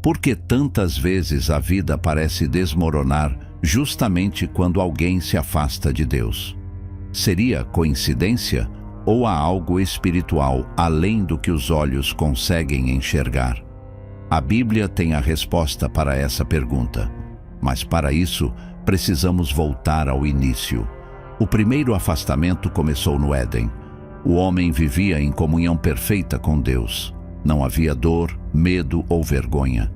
Por que tantas vezes a vida parece desmoronar justamente quando alguém se afasta de Deus? Seria coincidência ou há algo espiritual além do que os olhos conseguem enxergar? A Bíblia tem a resposta para essa pergunta, mas para isso precisamos voltar ao início. O primeiro afastamento começou no Éden. O homem vivia em comunhão perfeita com Deus. Não havia dor, medo ou vergonha.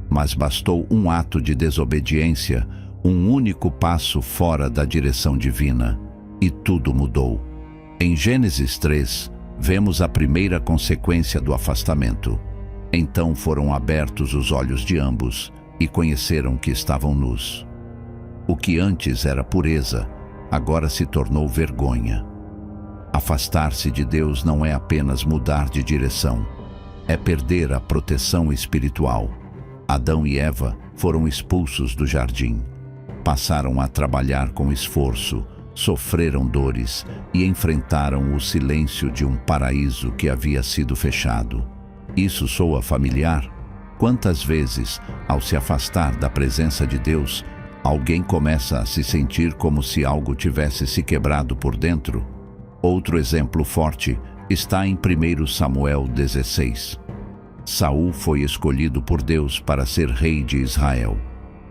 Mas bastou um ato de desobediência, um único passo fora da direção divina, e tudo mudou. Em Gênesis 3, vemos a primeira consequência do afastamento. Então foram abertos os olhos de ambos e conheceram que estavam nus. O que antes era pureza, agora se tornou vergonha. Afastar-se de Deus não é apenas mudar de direção, é perder a proteção espiritual. Adão e Eva foram expulsos do jardim. Passaram a trabalhar com esforço, sofreram dores e enfrentaram o silêncio de um paraíso que havia sido fechado. Isso soa familiar? Quantas vezes, ao se afastar da presença de Deus, alguém começa a se sentir como se algo tivesse se quebrado por dentro? Outro exemplo forte está em 1 Samuel 16. Saul foi escolhido por Deus para ser rei de Israel,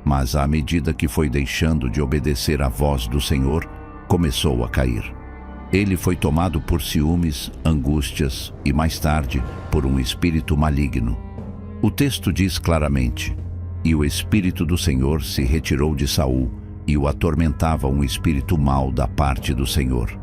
mas à medida que foi deixando de obedecer à voz do Senhor, começou a cair. Ele foi tomado por ciúmes, angústias e, mais tarde, por um espírito maligno. O texto diz claramente: "E o Espírito do Senhor se retirou de Saul, e o atormentava um espírito mau da parte do Senhor."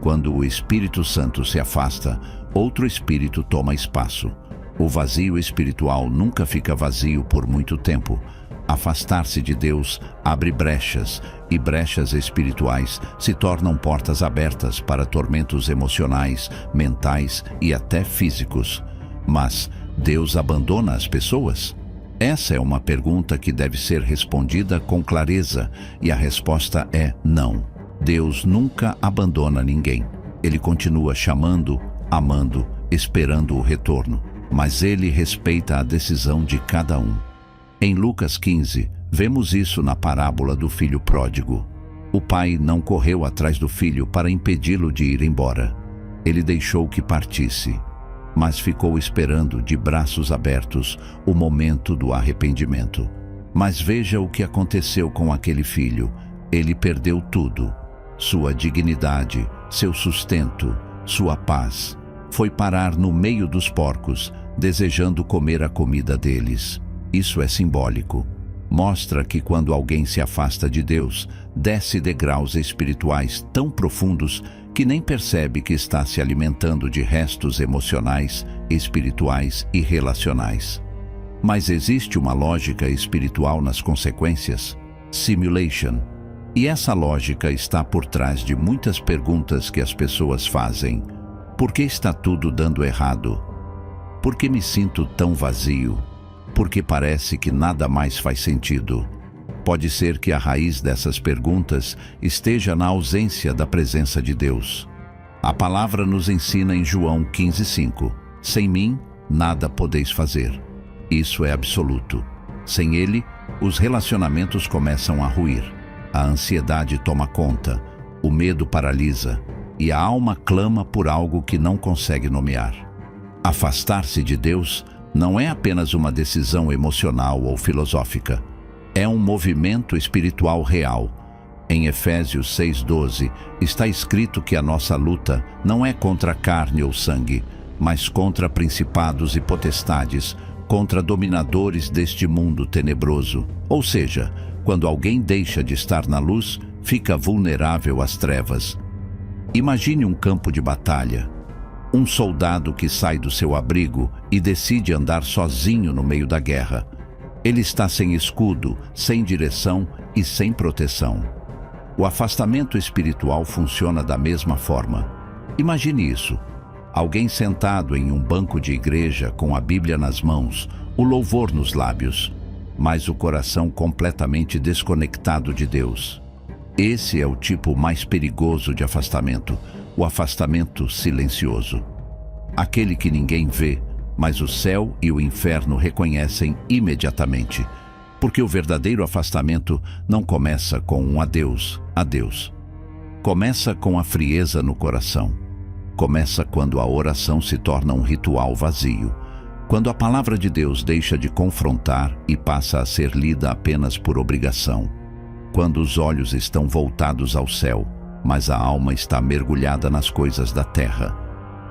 Quando o Espírito Santo se afasta, outro espírito toma espaço. O vazio espiritual nunca fica vazio por muito tempo. Afastar-se de Deus abre brechas, e brechas espirituais se tornam portas abertas para tormentos emocionais, mentais e até físicos. Mas Deus abandona as pessoas? Essa é uma pergunta que deve ser respondida com clareza, e a resposta é não. Deus nunca abandona ninguém. Ele continua chamando, amando, esperando o retorno, mas ele respeita a decisão de cada um. Em Lucas 15, vemos isso na parábola do filho pródigo. O pai não correu atrás do filho para impedi-lo de ir embora. Ele deixou que partisse, mas ficou esperando de braços abertos o momento do arrependimento. Mas veja o que aconteceu com aquele filho. Ele perdeu tudo: sua dignidade, seu sustento, sua paz. Foi parar no meio dos porcos, desejando comer a comida deles. Isso é simbólico. Mostra que quando alguém se afasta de Deus, desce degraus espirituais tão profundos que nem percebe que está se alimentando de restos emocionais, espirituais e relacionais. Mas existe uma lógica espiritual nas consequências: simulation. E essa lógica está por trás de muitas perguntas que as pessoas fazem. Por que está tudo dando errado? Por que me sinto tão vazio? Por que parece que nada mais faz sentido? Pode ser que a raiz dessas perguntas esteja na ausência da presença de Deus. A palavra nos ensina em João 15:5: "Sem mim, nada podeis fazer." Isso é absoluto. Sem Ele, os relacionamentos começam a ruir. A ansiedade toma conta, o medo paralisa, e a alma clama por algo que não consegue nomear. Afastar-se de Deus não é apenas uma decisão emocional ou filosófica. É um movimento espiritual real. Em Efésios 6:12, está escrito que a nossa luta não é contra carne ou sangue, mas contra principados e potestades, contra dominadores deste mundo tenebroso. Ou seja, quando alguém deixa de estar na luz, fica vulnerável às trevas. Imagine um campo de batalha. Um soldado que sai do seu abrigo e decide andar sozinho no meio da guerra. Ele está sem escudo, sem direção e sem proteção. O afastamento espiritual funciona da mesma forma. Imagine isso: alguém sentado em um banco de igreja com a Bíblia nas mãos, o louvor nos lábios, mas o coração completamente desconectado de Deus. Esse é o tipo mais perigoso de afastamento, o afastamento silencioso. Aquele que ninguém vê, mas o céu e o inferno reconhecem imediatamente, porque o verdadeiro afastamento não começa com um adeus. Começa com a frieza no coração. Começa quando a oração se torna um ritual vazio, quando a palavra de Deus deixa de confrontar e passa a ser lida apenas por obrigação, quando os olhos estão voltados ao céu, mas a alma está mergulhada nas coisas da terra.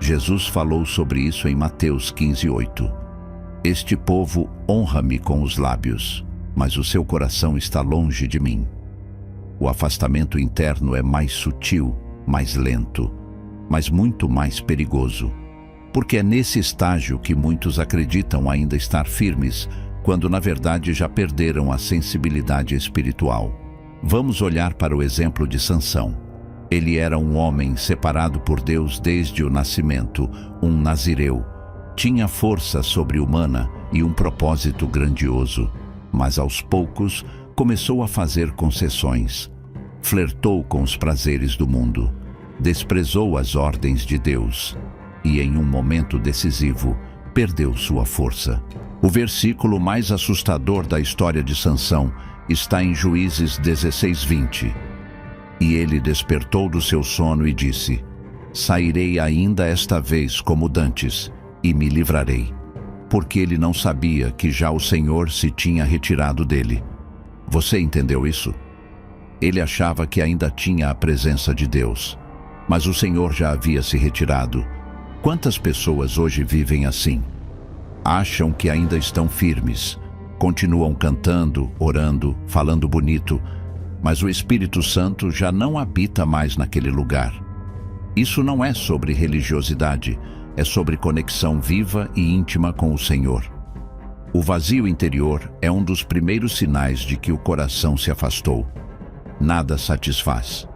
Jesus falou sobre isso em Mateus 15:8. Este povo honra-me com os lábios, mas o seu coração está longe de mim. O afastamento interno é mais sutil, mais lento, mas muito mais perigoso, porque é nesse estágio que muitos acreditam ainda estar firmes, quando na verdade já perderam a sensibilidade espiritual. Vamos olhar para o exemplo de Sansão. Ele era um homem separado por Deus desde o nascimento, um nazireu. Tinha força sobre-humana e um propósito grandioso, mas aos poucos começou a fazer concessões. Flertou com os prazeres do mundo, desprezou as ordens de Deus e, em um momento decisivo, perdeu sua força. O versículo mais assustador da história de Sansão está em Juízes 16:20. E ele despertou do seu sono e disse: sairei ainda esta vez como dantes, e me livrarei. Porque ele não sabia que já o Senhor se tinha retirado dele. Você entendeu isso? Ele achava que ainda tinha a presença de Deus, mas o Senhor já havia se retirado. Quantas pessoas hoje vivem assim? Acham que ainda estão firmes, continuam cantando, orando, falando bonito, mas o Espírito Santo já não habita mais naquele lugar. Isso não é sobre religiosidade, é sobre conexão viva e íntima com o Senhor. O vazio interior é um dos primeiros sinais de que o coração se afastou. Nada satisfaz,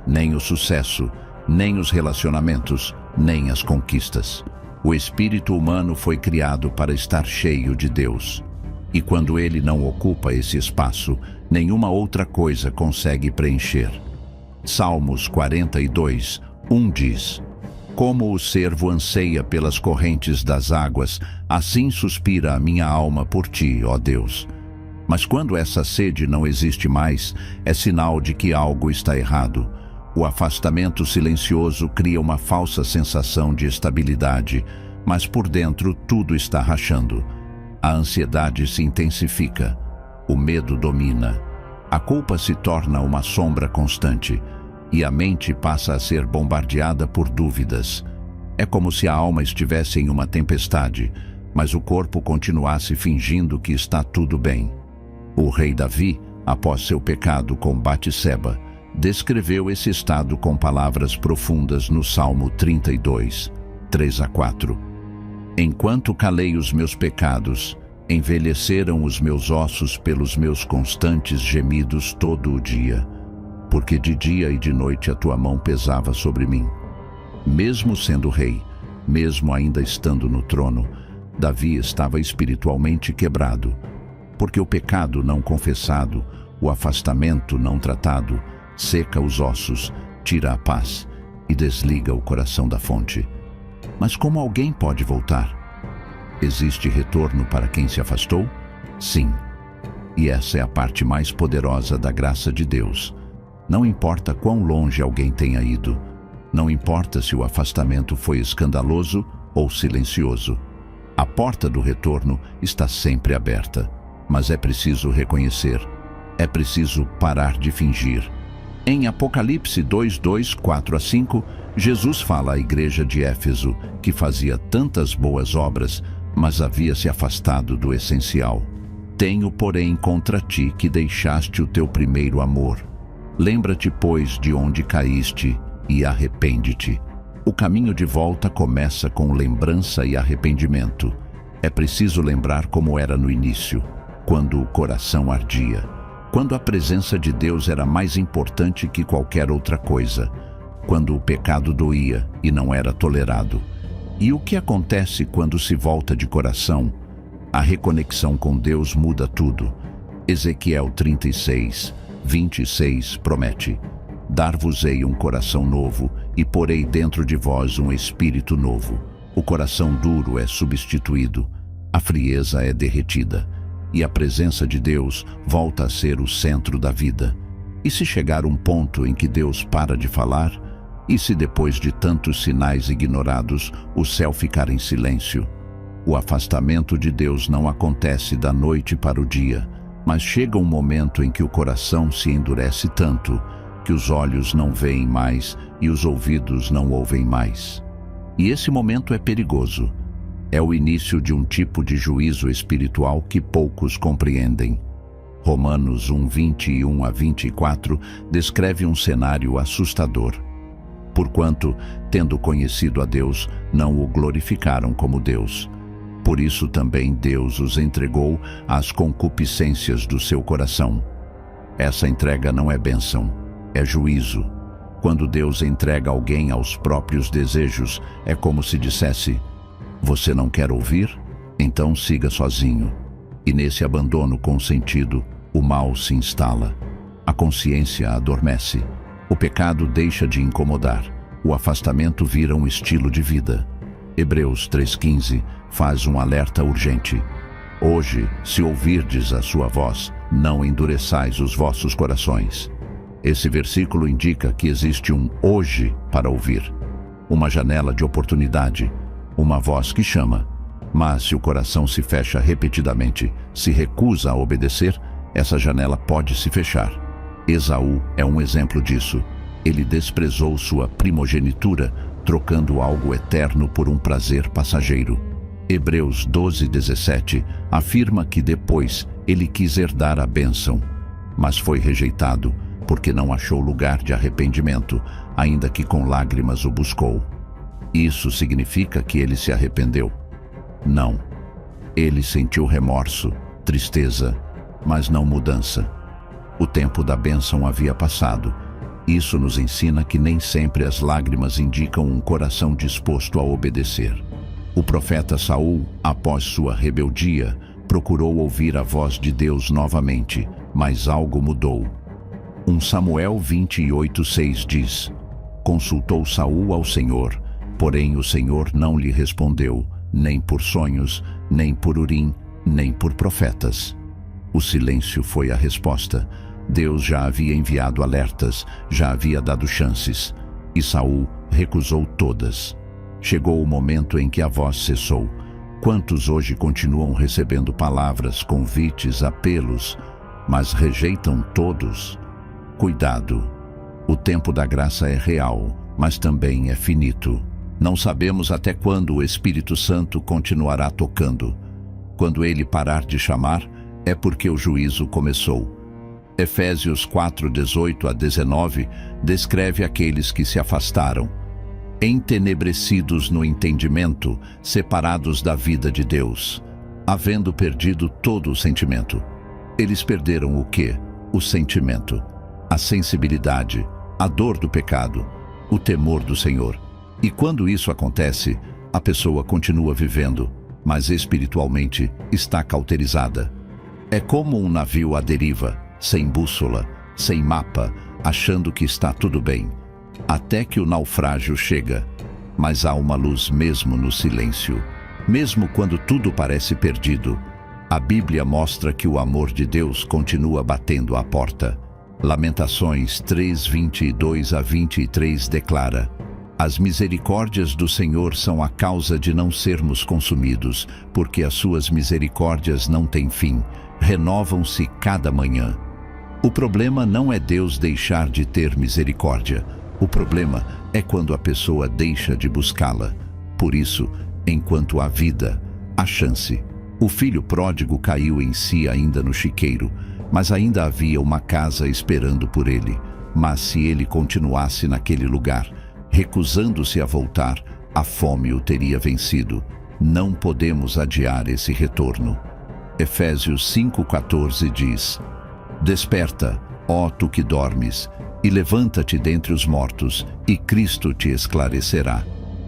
nem o sucesso, nem os relacionamentos, nem as conquistas. O espírito humano foi criado para estar cheio de Deus. E quando ele não ocupa esse espaço, nenhuma outra coisa consegue preencher. Salmos 42:1 diz: como o cervo anseia pelas correntes das águas, assim suspira a minha alma por ti, ó Deus. Mas quando essa sede não existe mais, é sinal de que algo está errado. O afastamento silencioso cria uma falsa sensação de estabilidade, mas por dentro tudo está rachando. A ansiedade se intensifica, o medo domina, a culpa se torna uma sombra constante e a mente passa a ser bombardeada por dúvidas. É como se a alma estivesse em uma tempestade, mas o corpo continuasse fingindo que está tudo bem. O rei Davi, após seu pecado com Batseba, descreveu esse estado com palavras profundas no Salmo 32:3-4. Enquanto calei os meus pecados, envelheceram os meus ossos pelos meus constantes gemidos todo o dia, porque de dia e de noite a tua mão pesava sobre mim. Mesmo sendo rei, mesmo ainda estando no trono, Davi estava espiritualmente quebrado, porque o pecado não confessado, o afastamento não tratado, seca os ossos, tira a paz e desliga o coração da fonte. Mas como alguém pode voltar? Existe retorno para quem se afastou? Sim. E essa é a parte mais poderosa da graça de Deus. Não importa quão longe alguém tenha ido, não importa se o afastamento foi escandaloso ou silencioso. A porta do retorno está sempre aberta, mas é preciso reconhecer, é preciso parar de fingir. Em Apocalipse 2:4-5, Jesus fala à igreja de Éfeso, que fazia tantas boas obras, mas havia se afastado do essencial. Tenho, porém, contra ti que deixaste o teu primeiro amor. Lembra-te, pois, de onde caíste e arrepende-te. O caminho de volta começa com lembrança e arrependimento. É preciso lembrar como era no início, quando o coração ardia, quando a presença de Deus era mais importante que qualquer outra coisa, quando o pecado doía e não era tolerado. E o que acontece quando se volta de coração? A reconexão com Deus muda tudo. Ezequiel 36:26 promete: dar-vos-ei um coração novo e porei dentro de vós um espírito novo. O coração duro é substituído, a frieza é derretida, e a presença de Deus volta a ser o centro da vida. E se chegar um ponto em que Deus para de falar? E se depois de tantos sinais ignorados, o céu ficar em silêncio? O afastamento de Deus não acontece da noite para o dia, mas chega um momento em que o coração se endurece tanto que os olhos não veem mais e os ouvidos não ouvem mais. E esse momento é perigoso. É o início de um tipo de juízo espiritual que poucos compreendem. Romanos 1:21-24 descreve um cenário assustador. Porquanto, tendo conhecido a Deus, não o glorificaram como Deus. Por isso também Deus os entregou às concupiscências do seu coração. Essa entrega não é bênção, é juízo. Quando Deus entrega alguém aos próprios desejos, é como se dissesse: você não quer ouvir? Então siga sozinho. E nesse abandono consentido, o mal se instala. A consciência adormece. O pecado deixa de incomodar. O afastamento vira um estilo de vida. Hebreus 3:15 faz um alerta urgente. Hoje, se ouvirdes a sua voz, não endureçais os vossos corações. Esse versículo indica que existe um hoje para ouvir, uma janela de oportunidade, uma voz que chama. Mas se o coração se fecha repetidamente, se recusa a obedecer, essa janela pode se fechar. Esaú é um exemplo disso. Ele desprezou sua primogenitura, trocando algo eterno por um prazer passageiro. Hebreus 12:17 afirma que depois ele quis herdar a bênção, mas foi rejeitado, porque não achou lugar de arrependimento, ainda que com lágrimas o buscou. Isso significa que ele se arrependeu? Não. Ele sentiu remorso, tristeza, mas não mudança. O tempo da bênção havia passado. Isso nos ensina que nem sempre as lágrimas indicam um coração disposto a obedecer. O profeta Saul, após sua rebeldia, procurou ouvir a voz de Deus novamente, mas algo mudou. 1 Samuel 28:6 diz: consultou Saul ao Senhor, porém o Senhor não lhe respondeu, nem por sonhos, nem por Urim, nem por profetas. O silêncio foi a resposta. Deus já havia enviado alertas, já havia dado chances, e Saul recusou todas. Chegou o momento em que a voz cessou. Quantos hoje continuam recebendo palavras, convites, apelos, mas rejeitam todos? Cuidado! O tempo da graça é real, mas também é finito. Não sabemos até quando o Espírito Santo continuará tocando. Quando ele parar de chamar, é porque o juízo começou. Efésios 4:18-19 descreve aqueles que se afastaram, entenebrecidos no entendimento, separados da vida de Deus, havendo perdido todo o sentimento. Eles perderam o quê? O sentimento, a sensibilidade, a dor do pecado, o temor do Senhor. E quando isso acontece, a pessoa continua vivendo, mas espiritualmente está cauterizada. É como um navio à deriva, sem bússola, sem mapa, achando que está tudo bem, até que o naufrágio chega. Mas há uma luz mesmo no silêncio. Mesmo quando tudo parece perdido, a Bíblia mostra que o amor de Deus continua batendo à porta. Lamentações 3:22-23 declara: as misericórdias do Senhor são a causa de não sermos consumidos, porque as suas misericórdias não têm fim, renovam-se cada manhã. O problema não é Deus deixar de ter misericórdia. O problema é quando a pessoa deixa de buscá-la. Por isso, enquanto há vida, há chance. O filho pródigo caiu em si ainda no chiqueiro, mas ainda havia uma casa esperando por ele. Mas se ele continuasse naquele lugar, recusando-se a voltar, a fome o teria vencido. Não podemos adiar esse retorno. Efésios 5:14 diz: desperta, ó tu que dormes, e levanta-te dentre os mortos, e Cristo te esclarecerá.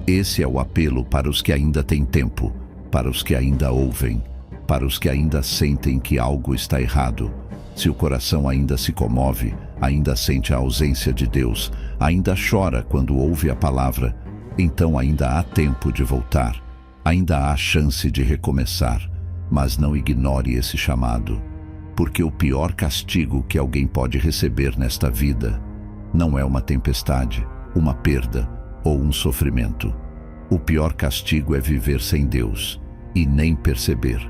Esse é o apelo para os que ainda têm tempo, para os que ainda ouvem, para os que ainda sentem que algo está errado. Se o coração ainda se comove, ainda sente a ausência de Deus, ainda chora quando ouve a palavra, então ainda há tempo de voltar, ainda há chance de recomeçar, mas não ignore esse chamado, porque o pior castigo que alguém pode receber nesta vida não é uma tempestade, uma perda ou um sofrimento. O pior castigo é viver sem Deus e nem perceber.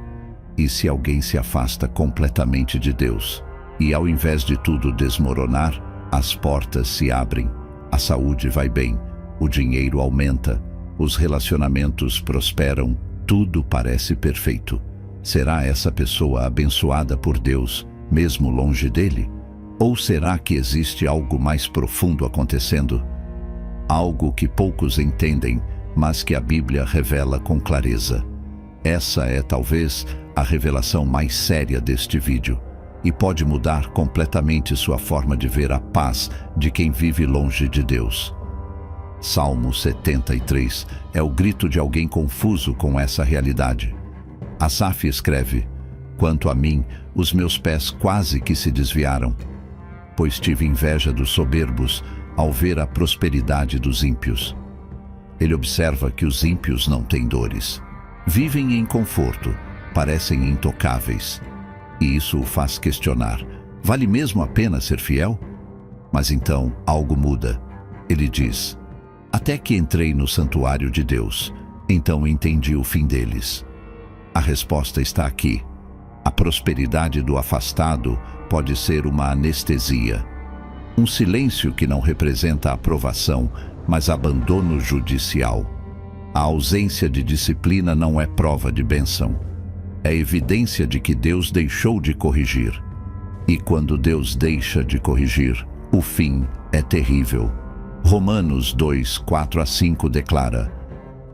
E se alguém se afasta completamente de Deus, e ao invés de tudo desmoronar, as portas se abrem, a saúde vai bem, o dinheiro aumenta, os relacionamentos prosperam, tudo parece perfeito. Será essa pessoa abençoada por Deus, mesmo longe dele? Ou será que existe algo mais profundo acontecendo? Algo que poucos entendem, mas que a Bíblia revela com clareza. Essa é talvez a revelação mais séria deste vídeo, e pode mudar completamente sua forma de ver a paz de quem vive longe de Deus. Salmo 73 é o grito de alguém confuso com essa realidade. Asaf escreve: "Quanto a mim, os meus pés quase que se desviaram, pois tive inveja dos soberbos ao ver a prosperidade dos ímpios." Ele observa que os ímpios não têm dores. Vivem em conforto, parecem intocáveis. E isso o faz questionar: vale mesmo a pena ser fiel? Mas então algo muda. Ele diz: "Até que entrei no santuário de Deus, então entendi o fim deles." A resposta está aqui. A prosperidade do afastado pode ser uma anestesia. Um silêncio que não representa aprovação, mas abandono judicial. A ausência de disciplina não é prova de bênção. É evidência de que Deus deixou de corrigir. E quando Deus deixa de corrigir, o fim é terrível. Romanos 2, 4-5 declara: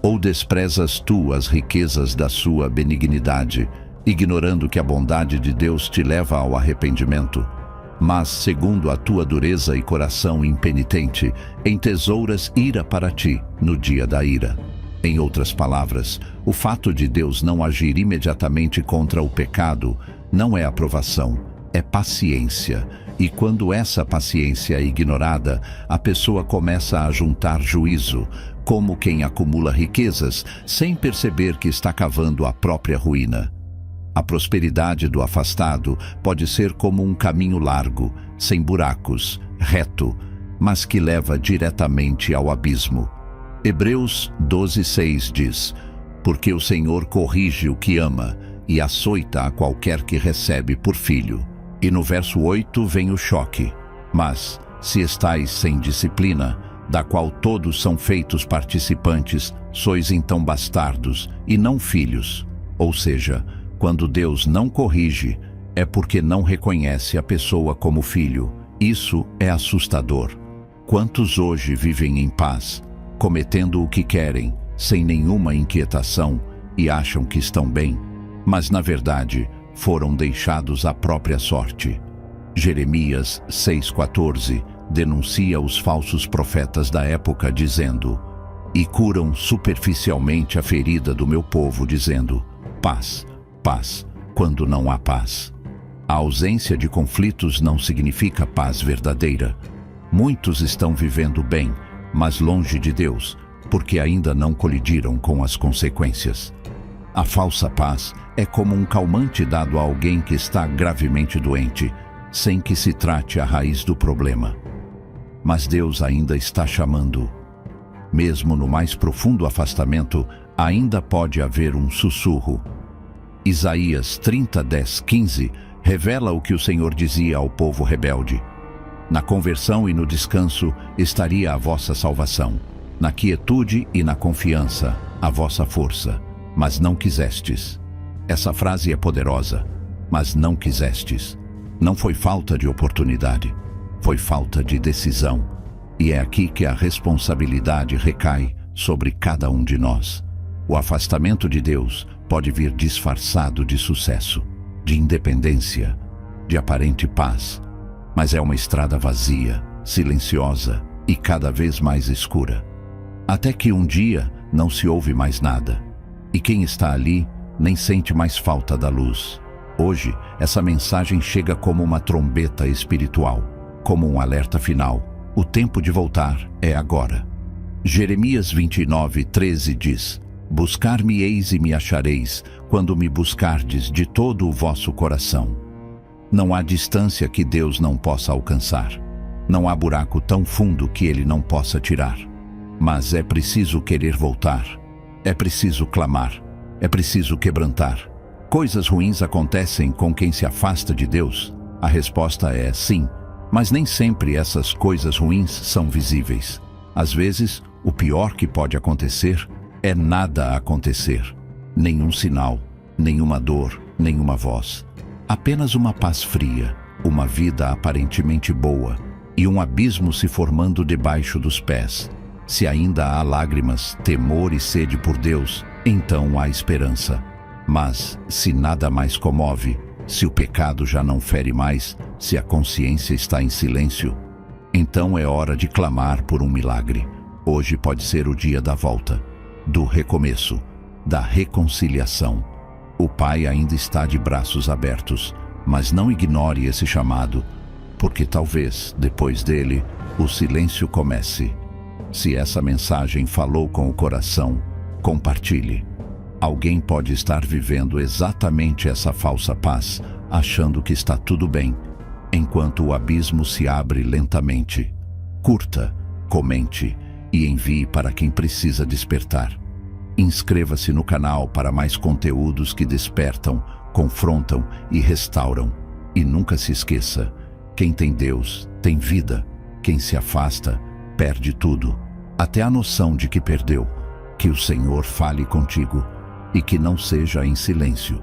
"Ou desprezas tu as riquezas da sua benignidade, ignorando que a bondade de Deus te leva ao arrependimento? Mas, segundo a tua dureza e coração impenitente, entesouras ira para ti no dia da ira." Em outras palavras, o fato de Deus não agir imediatamente contra o pecado não é aprovação, é paciência. E quando essa paciência é ignorada, a pessoa começa a juntar juízo, como quem acumula riquezas sem perceber que está cavando a própria ruína. A prosperidade do afastado pode ser como um caminho largo, sem buracos, reto, mas que leva diretamente ao abismo. Hebreus 12:6 diz: "Porque o Senhor corrige o que ama e açoita a qualquer que recebe por filho." E no verso 8 vem o choque: "Mas, se estais sem disciplina, da qual todos são feitos participantes, sois então bastardos e não filhos." Ou seja, quando Deus não corrige, é porque não reconhece a pessoa como filho. Isso é assustador. Quantos hoje vivem em paz, cometendo o que querem, sem nenhuma inquietação, e acham que estão bem, mas na verdade foram deixados à própria sorte? Jeremias 6,14 denuncia os falsos profetas da época dizendo: "E curam superficialmente a ferida do meu povo, dizendo: paz, paz, quando não há paz." A ausência de conflitos não significa paz verdadeira. Muitos estão vivendo bem, mas longe de Deus, porque ainda não colidiram com as consequências. A falsa paz é como um calmante dado a alguém que está gravemente doente, sem que se trate a raiz do problema. Mas Deus ainda está chamando. Mesmo no mais profundo afastamento, ainda pode haver um sussurro. Isaías 30:10-15 revela o que o Senhor dizia ao povo rebelde: "Na conversão e no descanso estaria a vossa salvação, na quietude e na confiança, a vossa força, mas não quisestes." Essa frase é poderosa, mas não quisestes. Não foi falta de oportunidade, foi falta de decisão. E é aqui que a responsabilidade recai sobre cada um de nós. O afastamento de Deus pode vir disfarçado de sucesso, de independência, de aparente paz, mas é uma estrada vazia, silenciosa e cada vez mais escura. Até que um dia não se ouve mais nada, e quem está ali nem sente mais falta da luz. Hoje, essa mensagem chega como uma trombeta espiritual, como um alerta final. O tempo de voltar é agora. Jeremias 29:13 diz: Buscar-me-eis e me achareis, quando me buscardes de todo o vosso coração. Não há distância que Deus não possa alcançar. Não há buraco tão fundo que Ele não possa tirar. Mas é preciso querer voltar. É preciso clamar. É preciso quebrantar. Coisas ruins acontecem com quem se afasta de Deus? A resposta é sim, mas nem sempre essas coisas ruins são visíveis. Às vezes, o pior que pode acontecer é nada acontecer. Nenhum sinal, nenhuma dor, nenhuma voz. Apenas uma paz fria, uma vida aparentemente boa e um abismo se formando debaixo dos pés. Se ainda há lágrimas, temor e sede por Deus, então há esperança. Mas, se nada mais comove, se o pecado já não fere mais, se a consciência está em silêncio, então é hora de clamar por um milagre. Hoje pode ser o dia da volta, do recomeço, da reconciliação. O Pai ainda está de braços abertos, mas não ignore esse chamado, porque talvez, depois dele, o silêncio comece. Se essa mensagem falou com o coração, compartilhe. Alguém pode estar vivendo exatamente essa falsa paz, achando que está tudo bem, enquanto o abismo se abre lentamente. Curta, comente e envie para quem precisa despertar. Inscreva-se no canal para mais conteúdos que despertam, confrontam e restauram. E nunca se esqueça, quem tem Deus tem vida, quem se afasta perde tudo, até a noção de que perdeu. Que o Senhor fale contigo e que não seja em silêncio.